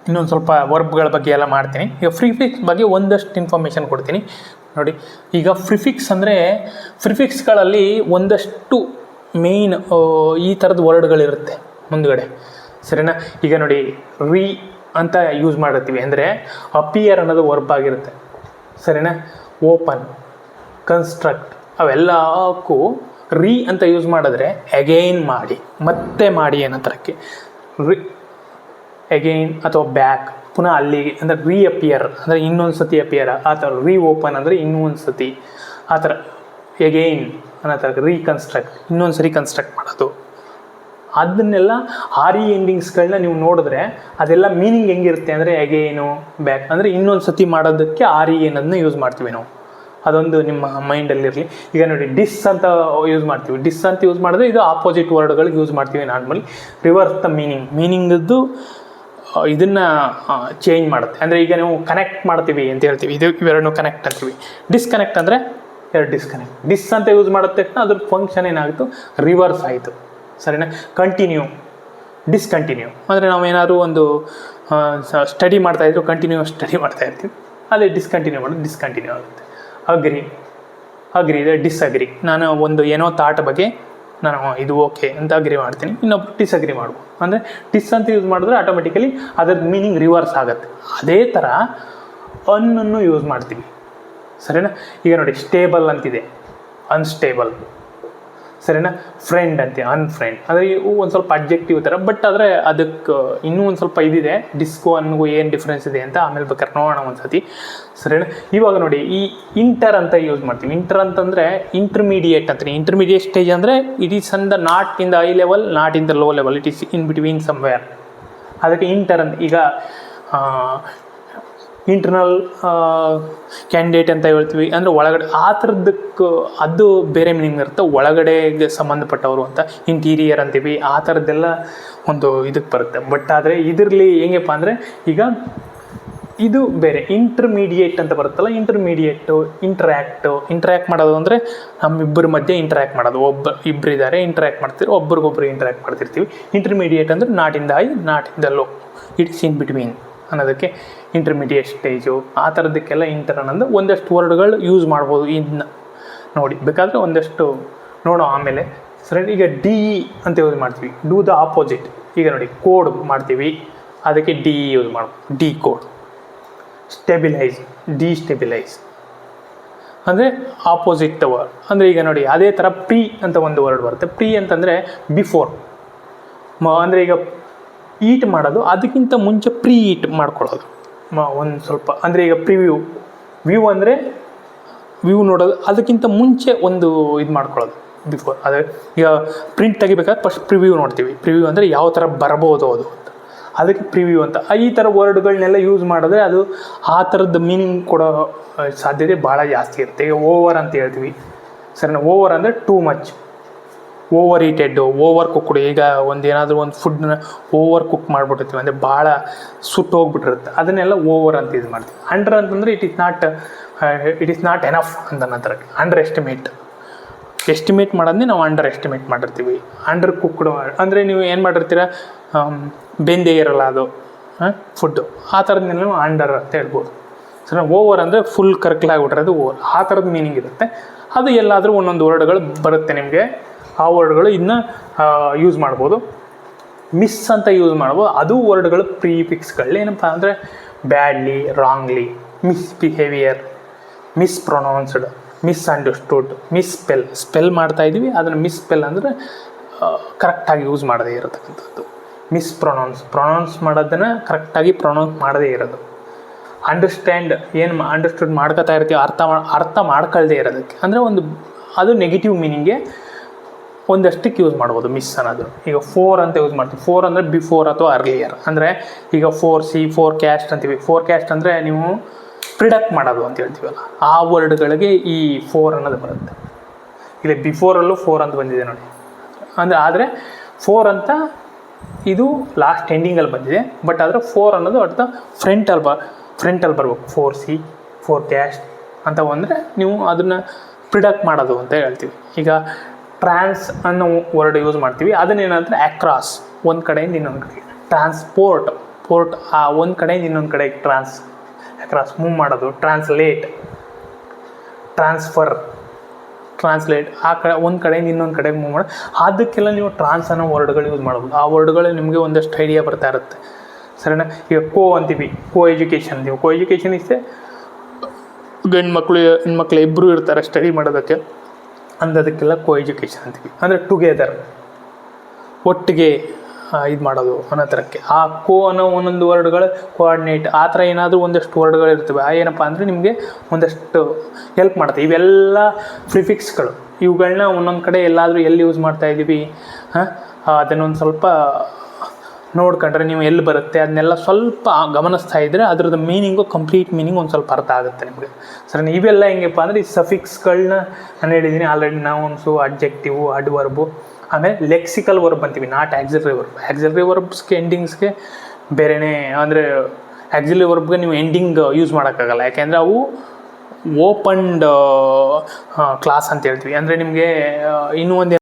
ಇನ್ನೊಂದು ಸ್ವಲ್ಪ ವರ್ಬ್ಗಳ ಬಗ್ಗೆ ಎಲ್ಲ ಮಾಡ್ತೀನಿ. ಈಗ ಪ್ರಿಫಿಕ್ಸ್ ಬಗ್ಗೆ ಒಂದಷ್ಟು ಇನ್ಫಾರ್ಮೇಷನ್ ಕೊಡ್ತೀನಿ ನೋಡಿ. ಈಗ ಪ್ರಿಫಿಕ್ಸ್ ಅಂದರೆ ಪ್ರಿಫಿಕ್ಸ್ಗಳಲ್ಲಿ ಒಂದಷ್ಟು ಮೇಯ್ನ್ ಈ ಥರದ ವರ್ಡ್ಗಳಿರುತ್ತೆ ಮುಂದುಗಡೆ, ಸರಿನಾ. ಈಗ ನೋಡಿ, ರೀ ಅಂತ ಯೂಸ್ ಮಾಡಿರ್ತೀವಿ ಅಂದರೆ ಅಪಿಯರ್ ಅನ್ನೋದು ವರ್ಬ್ ಆಗಿರುತ್ತೆ, ಸರಿನಾ. ಓಪನ್, ಕನ್ಸ್ಟ್ರಕ್ಟ್ ಅವೆಲ್ಲಕ್ಕೂ ರೀ ಅಂತ ಯೂಸ್ ಮಾಡಿದ್ರೆ ಅಗೈನ್ ಮಾಡಿ, ಮತ್ತೆ ಮಾಡಿ ಅನ್ನೋ ಥರಕ್ಕೆ ರೀ, ಅಗೈನ್ ಅಥವಾ ಬ್ಯಾಕ್, ಪುನಃ ಅಲ್ಲಿಗೆ ಅಂದರೆ ರೀ ಅಪಿಯರ್ ಅಂದರೆ ಇನ್ನೊಂದು ಸತಿ ಅಪಿಯರ್, ಆ ಥರ ರೀ ಓಪನ್ ಅಂದರೆ ಇನ್ನೊಂದು ಸತಿ, ಆ ಥರ ಎಗೈನ್ ಅನ್ನೋ ಥರ ರೀಕನ್ಸ್ಟ್ರಕ್ಟ್, ಇನ್ನೊಂದು ಸರಿ ಕನ್ಸ್ಟ್ರಕ್ಟ್ ಮಾಡೋದು. ಅದನ್ನೆಲ್ಲ ಆರ್ ಇ ಎಂಡಿಂಗ್ಸ್ಗಳನ್ನ ನೀವು ನೋಡಿದ್ರೆ ಅದೆಲ್ಲ ಮೀನಿಂಗ್ ಹೆಂಗಿರುತ್ತೆ ಅಂದರೆ ಅಗೈನು, ಬ್ಯಾಕ್ ಅಂದರೆ ಇನ್ನೊಂದು ಸತಿ ಮಾಡೋದಕ್ಕೆ ಆರ್ ಇ ಅನ್ನೋದನ್ನ ಯೂಸ್ ಮಾಡ್ತೀವಿ ನಾವು. ಅದೊಂದು ನಿಮ್ಮ ಮೈಂಡಲ್ಲಿರಲಿ. ಈಗ ನೋಡಿ, ಡಿಸ್ ಅಂತ ಯೂಸ್ ಮಾಡ್ತೀವಿ. ಡಿಸ್ ಅಂತ ಯೂಸ್ ಮಾಡಿದ್ರೆ ಇದು ಆಪೋಸಿಟ್ ವರ್ಡ್ಗಳಿಗೆ ಯೂಸ್ ಮಾಡ್ತೀವಿ ನಾರ್ಮಲಿ. ರಿವರ್ಸ್ ದ ಮೀನಿಂಗದ್ದು ಇದನ್ನು ಚೇಂಜ್ ಮಾಡುತ್ತೆ. ಅಂದರೆ ಈಗ ನೀವು ಕನೆಕ್ಟ್ ಮಾಡ್ತೀವಿ ಅಂತ ಹೇಳ್ತೀವಿ, ಇದು ಇವೆರಡನ್ನೂ ಕನೆಕ್ಟ್ ಅಂತೀವಿ. ಡಿಸ್ಕನೆಕ್ಟ್ ಅಂದರೆ ಎರಡು ಡಿಸ್ಕನೆಕ್ಟ್. ಡಿಸ್ ಅಂತ ಯೂಸ್ ಮಾಡಿದ ತಕ್ಷಣ ಅದ್ರ ಫಂಕ್ಷನ್ ಏನಾಯಿತು, ರಿವರ್ಸ್ ಆಯಿತು, ಸರಿನಾ. ಕಂಟಿನ್ಯೂ, ಡಿಸ್ಕಂಟಿನ್ಯೂ ಅಂದರೆ ನಾವು ಏನಾದರೂ ಒಂದು ಸ್ಟಡಿ ಮಾಡ್ತಾಯಿದ್ರು, ಕಂಟಿನ್ಯೂಸ್ ಸ್ಟಡಿ ಮಾಡ್ತಾಯಿರ್ತೀವಿ, ಅದೇ ಡಿಸ್ಕಂಟಿನ್ಯೂ ಮಾಡೋದು ಡಿಸ್ಕಂಟಿನ್ಯೂ ಆಗುತ್ತೆ. ಅಗ್ರಿ, ಅಗ್ರಿ ಇದೆ ಡಿಸ್ಅಗ್ರಿ. ನಾನು ಒಂದು ಏನೋ ಥಾಟ್ ಬಗ್ಗೆ ನಾನು ಇದು ಓಕೆ ಅಂತ ಅಗ್ರಿ ಮಾಡ್ತೀನಿ, ಇನ್ನೊಬ್ರು ಡಿಸ್ಅಗ್ರಿ ಮಾಡ್ಬೋದು. ಅಂದರೆ ಡಿಸ್ ಅಂತ ಯೂಸ್ ಮಾಡಿದ್ರೆ ಆಟೋಮೆಟಿಕಲಿ ಅದ್ರದ್ದು ಮೀನಿಂಗ್ ರಿವರ್ಸ್ ಆಗುತ್ತೆ. ಅದೇ ಥರ ಅನ್ನು ಯೂಸ್ ಮಾಡ್ತೀವಿ, ಸರಿನಾ. ಈಗ ನೋಡಿ, ಸ್ಟೇಬಲ್ ಅಂತಿದೆ, ಅನ್ಸ್ಟೇಬಲ್, ಸರಿನಾ. ಫ್ರೆಂಡ್ ಅಂತೆ, ಅನ್ಫ್ರೆಂಡ್. ಅಂದರೆ ಇವು ಒಂದು ಸ್ವಲ್ಪ ಅಬ್ಜೆಕ್ಟಿವ್ ಥರ, ಬಟ್ ಆದರೆ ಅದಕ್ಕೆ ಇನ್ನೂ ಒಂದು ಸ್ವಲ್ಪ ಇದಿದೆ, ಡಿಸ್ಕೋ ಅನ್ನಗೂ ಏನು ಡಿಫ್ರೆನ್ಸ್ ಇದೆ ಅಂತ ಆಮೇಲೆ ಬೇಕಾದ್ರೆ ನೋಡೋಣ ಒಂದು ಸತಿ, ಸರಿನಾ. ಇವಾಗ ನೋಡಿ, ಈ ಇಂಟರ್ ಅಂತ ಯೂಸ್ ಮಾಡ್ತೀವಿ. ಇಂಟರ್ ಅಂತಂದರೆ ಇಂಟರ್ಮೀಡಿಯೇಟ್ ಅಂತೀನಿ. ಇಂಟರ್ಮೀಡಿಯೇಟ್ ಸ್ಟೇಜ್ ಅಂದರೆ it is an the not in the high level, not in the low level, it is in between somewhere. ಅದಕ್ಕೆ ಇಂಟರ್ ಅಂತ. ಈಗ ಇಂಟರ್ನಲ್ ಕ್ಯಾಂಡಿಡೇಟ್ ಅಂತ ಹೇಳ್ತೀವಿ, ಅಂದರೆ ಒಳಗಡೆ ಆ ಥರದಕ್ಕೆ ಅದು ಬೇರೆ ಮೀನಿಂಗ್ ಇರುತ್ತೆ. ಒಳಗಡೆಗೆ ಸಂಬಂಧಪಟ್ಟವರು ಅಂತ ಇಂಟೀರಿಯರ್ ಅಂತೀವಿ, ಆ ಥರದ್ದೆಲ್ಲ ಒಂದು ಇದಕ್ಕೆ ಬರುತ್ತೆ. ಬಟ್ ಆದರೆ ಇದರಲ್ಲಿ ಹೆಂಗಪ್ಪ ಅಂದರೆ, ಈಗ ಇದು ಬೇರೆ ಇಂಟರ್ಮೀಡಿಯೇಟ್ ಅಂತ ಬರುತ್ತಲ್ಲ, ಇಂಟರ್ಮೀಡಿಯೇಟು, ಇಂಟ್ರ್ಯಾಕ್ಟ್ ಮಾಡೋದು ಅಂದರೆ ನಮ್ಮಿಬ್ಬರ ಮಧ್ಯೆ ಇಂಟ್ರ್ಯಾಕ್ಟ್ ಮಾಡೋದು. ಇಬ್ಬರಿದ್ದಾರೆ, ಇಂಟ್ರ್ಯಾಕ್ಟ್ ಮಾಡ್ತೀವಿ, ಒಬ್ರಿಗೊಬ್ರು ಇಂಟ್ರ್ಯಾಕ್ಟ್ ಮಾಡ್ತಿರ್ತೀವಿ. ಇಂಟರ್ಮೀಡಿಯೇಟ್ ಅಂದರೆ not in the high, not in the low, it's in between ಅನ್ನೋದಕ್ಕೆ ಇಂಟರ್ಮೀಡಿಯೇಟ್ ಸ್ಟೇಜು. ಆ ಥರದಕ್ಕೆಲ್ಲ ಇಂಟರ್ ಅನ್ನೋದು ಒಂದಷ್ಟು ವರ್ಡ್ಗಳು ಯೂಸ್ ಮಾಡ್ಬೋದು. ಇದನ್ನ ನೋಡಿ, ಬೇಕಾದರೆ ಒಂದಷ್ಟು ನೋಡೋ ಆಮೇಲೆ, ಸರಿ. ಈಗ ಡಿ ಅಂತ ಯೂಸ್ ಮಾಡ್ತೀವಿ, ಡೂ ದ ಆಪೋಸಿಟ್. ಈಗ ನೋಡಿ, ಕೋಡ್ ಮಾಡ್ತೀವಿ, ಅದಕ್ಕೆ ಡಿ ಯೂಸ್ ಮಾಡ್ಬೋದು, ಡಿ ಕೋಡ್. ಸ್ಟೆಬಿಲೈಸ್, ಡಿಸ್ಟೆಬಿಲೈಸ್ ಅಂದರೆ ಆಪೋಸಿಟ್ ವರ್ಡ್. ಅಂದರೆ ಈಗ ನೋಡಿ, ಅದೇ ಥರ ಪ್ರೀ ಅಂತ ಒಂದು ವರ್ಡ್ ಬರುತ್ತೆ. ಪ್ರೀ ಅಂತಂದರೆ ಬಿಫೋರ್, ಅಂದರೆ ಈಗ ಈಟ್ ಮಾಡೋದು, ಅದಕ್ಕಿಂತ ಮುಂಚೆ ಪ್ರೀ ಈಟ್ ಮಾಡ್ಕೊಳ್ಳೋದು ಒಂದು ಸ್ವಲ್ಪ. ಅಂದರೆ ಈಗ ವ್ಯೂ ಅಂದರೆ ವ್ಯೂ ನೋಡೋದು, ಅದಕ್ಕಿಂತ ಮುಂಚೆ ಒಂದು ಇದು ಮಾಡ್ಕೊಳ್ಳೋದು ಬಿಫೋರ್. ಅದೇ ಈಗ ಪ್ರಿಂಟ್ ತೆಗಿಬೇಕಾದ್ರೆ ಫಸ್ಟ್ ಪ್ರಿವ್ಯೂ ನೋಡ್ತೀವಿ. ಪ್ರಿವ್ಯೂ ಅಂದರೆ ಯಾವ ಥರ ಬರಬಹುದು ಅದು ಅಂತ, ಅದಕ್ಕೆ ಪ್ರಿವ್ಯೂ ಅಂತ. ಈ ಥರ ವರ್ಡ್ಗಳನ್ನೆಲ್ಲ ಯೂಸ್ ಮಾಡಿದ್ರೆ ಅದು ಆ ಥರದ್ದು ಮೀನಿಂಗ್ ಕೊಡೋ ಸಾಧ್ಯತೆ ಭಾಳ ಜಾಸ್ತಿ ಇರುತ್ತೆ. ಈಗ ಓವರ್ ಅಂತ ಹೇಳ್ತೀವಿ, ಸರಿನಾ. ಓವರ್ ಅಂದರೆ ಟೂ ಮಚ್, ಓವರ್ ಈಟೆಡ್ಡು, ಓವರ್ ಕುಕ್ಡು. ಈಗ ಒಂದು ಏನಾದರೂ ಒಂದು ಫುಡ್ನ ಓವರ್ ಕುಕ್ ಮಾಡಿಬಿಟ್ಟಿರ್ತೀವಿ, ಅಂದರೆ ಭಾಳ ಸುಟ್ಟೋಗ್ಬಿಟ್ಟಿರುತ್ತೆ, ಅದನ್ನೆಲ್ಲ ಓವರ್ ಅಂತ ಇದು ಮಾಡ್ತೀವಿ. ಅಂಡರ್ ಅಂತಂದರೆ ಇಟ್ ಈಸ್ ನಾಟ್ ಎನಫ್ ಅಂತ ನಂತರ. ಅಂಡರ್ ಎಸ್ಟಿಮೇಟ್ ಮಾಡೋದನ್ನೇ ನಾವು ಅಂಡರ್ ಎಸ್ಟಿಮೇಟ್ ಮಾಡಿರ್ತೀವಿ. ಅಂಡರ್ ಕುಕ್ಡು ಅಂದರೆ ನೀವು ಏನು ಮಾಡಿರ್ತೀರ, ಬೆಂದೇ ಇರಲ್ಲ ಅದು ಫುಡ್ಡು, ಆ ಥರದ್ದು ನೀವು ಅಂಡರ್ ಅಂತ ಹೇಳ್ಬೋದು. ಸರಿ. ಓವರ್ ಅಂದರೆ ಫುಲ್ ಕರ್ಕಲಾಗ್ಬಿಟ್ರೆ ಅದು ಓವರ್, ಆ ಥರದ್ದು ಮೀನಿಂಗ್ ಇರುತ್ತೆ. ಅದು ಎಲ್ಲಾದರೂ ಒಂದೊಂದು ವರ್ಡ್ಗಳು ಬರುತ್ತೆ ನಿಮಗೆ, ಆ ವರ್ಡ್ಗಳು ಇದನ್ನ ಯೂಸ್ ಮಾಡ್ಬೋದು. ಮಿಸ್ ಅಂತ ಯೂಸ್ ಮಾಡ್ಬೋದು, ಅದು ವರ್ಡ್ಗಳು ಪ್ರೀಫಿಕ್ಸ್ಗಳು. ಏನಪ್ಪ ಅಂದರೆ badly, wrongly, misbehaviour, mispronounced, misunderstood, spell ಮಾಡ್ತಾಯಿದ್ದೀವಿ, ಅದನ್ನು ಮಿಸ್ಸ್ಪೆಲ್ ಅಂದರೆ ಕರೆಕ್ಟಾಗಿ ಯೂಸ್ ಮಾಡದೇ ಇರತಕ್ಕಂಥದ್ದು. ಪ್ರೊನೌನ್ಸ್ ಮಾಡೋದನ್ನು ಕರೆಕ್ಟಾಗಿ ಪ್ರೊನೌನ್ಸ್ ಮಾಡದೇ ಇರೋದು. ಅಂಡರ್ಸ್ಟ್ಯಾಂಡ್, ಏನು ಅಂಡರ್ಸ್ಟುಡ್ ಮಾಡ್ಕೋತಾ ಇರ್ತೀವಿ, ಅರ್ಥ ಮಾಡ್ಕೊಳ್ದೇ ಇರೋದಕ್ಕೆ, ಅಂದರೆ ಅದು ನೆಗೆಟಿವ್ ಮೀನಿಂಗ್ಗೆ ಒಂದಷ್ಟಕ್ಕೆ ಯೂಸ್ ಮಾಡ್ಬೋದು ಮಿಸ್ ಅನ್ನೋದು. ಈಗ ಫೋರ್ ಅಂತ ಯೂಸ್ ಮಾಡ್ತೀವಿ. ಫೋರ್ ಅಂದರೆ ಬಿಫೋರ್ ಅಥವಾ ಅರ್ಲಿಯರ್. ಅಂದರೆ ಈಗ ಫೋರ್ಕ್ಯಾಸ್ಟ್ ಅಂತೀವಿ. ಫೋರ್ಕ್ಯಾಸ್ಟ್ ಅಂದರೆ ನೀವು ಪ್ರಿಡಕ್ಟ್ ಮಾಡೋದು ಅಂತ ಹೇಳ್ತೀವಲ್ಲ, ಆ ವರ್ಡ್ಗಳಿಗೆ ಈ ಫೋರ್ ಅನ್ನೋದು ಬರುತ್ತೆ. ಇಲ್ಲಿ ಬಿಫೋರಲ್ಲೂ ಫೋರ್ ಅಂತ ಬಂದಿದೆ ನೋಡಿ. ಆದರೆ ಫೋರ್ ಅಂತ ಇದು ಲಾಸ್ಟ್ ಎಂಡಿಂಗಲ್ಲಿ ಬಂದಿದೆ, ಬಟ್ ಆದರೆ ಫೋರ್ ಅನ್ನೋದು ಅರ್ಥ ಫ್ರಂಟಲ್ಲಿ ಬರ್ಬೇಕು. ಫೋರ್ಕ್ಯಾಸ್ಟ್ ಅಂತ ಅಂದರೆ ನೀವು ಅದನ್ನು ಪ್ರಿಡಕ್ಟ್ ಮಾಡೋದು ಅಂತ ಹೇಳ್ತೀವಿ. ಈಗ ಟ್ರಾನ್ಸ್ ಅನ್ನೋ ವರ್ಡ್ ಯೂಸ್ ಮಾಡ್ತೀವಿ, ಅದನ್ನೇನಂದರೆ ಅಕ್ರಾಸ್, ಒಂದು ಕಡೆಯಿಂದ ಇನ್ನೊಂದು ಕಡೆಗೆ. ಟ್ರಾನ್ಸ್ಪೋರ್ಟ್ ಪೋರ್ಟ್ ಒಂದು ಕಡೆಯಿಂದ ಇನ್ನೊಂದು ಕಡೆಗೆ ಕ್ರಾಸ್ ಮೂವ್ ಮಾಡೋದು. ಟ್ರಾನ್ಸ್ಲೇಟ್ ಒಂದು ಕಡೆಯಿಂದ ಇನ್ನೊಂದು ಕಡೆಗೆ ಮೂವ್ ಮಾಡೋದು. ಅದಕ್ಕೆಲ್ಲ ನೀವು ಟ್ರಾನ್ಸ್ ಅನ್ನೋ ವರ್ಡ್ಗಳು ಯೂಸ್ ಮಾಡ್ಬೋದು. ಆ ವರ್ಡ್ಗಳು ನಿಮಗೆ ಒಂದಷ್ಟು ಐಡಿಯಾ ಬರ್ತಾ ಇರುತ್ತೆ, ಸರಿನಾ. ಈಗ ಅಂತೀವಿ, ಎಜುಕೇಷನ್ ಅಂತೀವಿ. ಎಜುಕೇಷನ್ ಇಷ್ಟೇ, ಹೆಣ್ಮಕ್ಳು ಇಬ್ಬರು ಇರ್ತಾರೆ ಸ್ಟಡಿ ಮಾಡೋದಕ್ಕೆ, ಅಂದದಕ್ಕೆಲ್ಲ ಎಜುಕೇಷನ್ ಅಂತೀವಿ. ಅಂದರೆ ಟುಗೆದರ್, ಒಟ್ಟಿಗೆ ಇದು ಮಾಡೋದು ಅನ್ನೋ ಥರಕ್ಕೆ. ಆ ಅನ್ನೋ ಒಂದೊಂದು ವರ್ಡ್ಗಳು, ಕೋಆರ್ಡಿನೇಟ್, ಆ ಥರ ಏನಾದರೂ ಒಂದಷ್ಟು ವರ್ಡ್ಗಳು ಇರ್ತವೆ. ಏನಪ್ಪ ಅಂದರೆ ನಿಮಗೆ ಒಂದಷ್ಟು ಹೆಲ್ಪ್ ಮಾಡುತ್ತೆ. ಇವೆಲ್ಲ ಪ್ರಿಫಿಕ್ಸ್ಗಳು, ಇವುಗಳನ್ನ ಒಂದೊಂದು ಕಡೆ ಎಲ್ಲಾದರೂ ಎಲ್ಲಿ ಯೂಸ್ ಮಾಡ್ತಾಯಿದ್ದೀವಿ ಅದನ್ನೊಂದು ಸ್ವಲ್ಪ ನೋಡ್ಕೊಂಡ್ರೆ ನೀವು ಎಲ್ಲಿ ಬರುತ್ತೆ ಅದನ್ನೆಲ್ಲ ಸ್ವಲ್ಪ ಗಮನಿಸ್ತಾ ಇದ್ದರೆ ಅದ್ರದ್ದು ಕಂಪ್ಲೀಟ್ ಮೀನಿಂಗ್ ಒಂದು ಸ್ವಲ್ಪ ಅರ್ಥ ಆಗುತ್ತೆ ನಿಮಗೆ, ಸರಿ. ಇವೆಲ್ಲ ಹೆಂಗಪ್ಪ ಅಂದರೆ ಈ ಸಫಿಕ್ಸ್ಗಳನ್ನ ನಾನು ಹೇಳಿದ್ದೀನಿ ಆಲ್ರೆಡಿ. ನೌನ್ಸು, ಅಡ್ಜೆಕ್ಟಿವು, ಅಡ್ವರ್ಬು, ಆಮೇಲೆ ಲೆಕ್ಸಿಕಲ್ ವರ್ಬ್ ಅಂತೀವಿ, ನಾಟ್ ಆಕ್ಸಿಲರಿ ವರ್ಬ್ಸ್ಗೆ ಎಂಡಿಂಗ್ಸ್ಗೆ ಬೇರೆಯೇ. ಅಂದರೆ ಆಕ್ಸಿಲರಿ ವರ್ಬ್ಗೆ ನೀವು ಎಂಡಿಂಗ್ ಯೂಸ್ ಮಾಡೋಕ್ಕಾಗಲ್ಲ, ಯಾಕೆಂದರೆ ಅವು ಓಪನ್ಡ್ ಕ್ಲಾಸ್ ಅಂತ ಹೇಳ್ತೀವಿ. ಅಂದರೆ ನಿಮಗೆ ಇನ್ನೂ ಒಂದು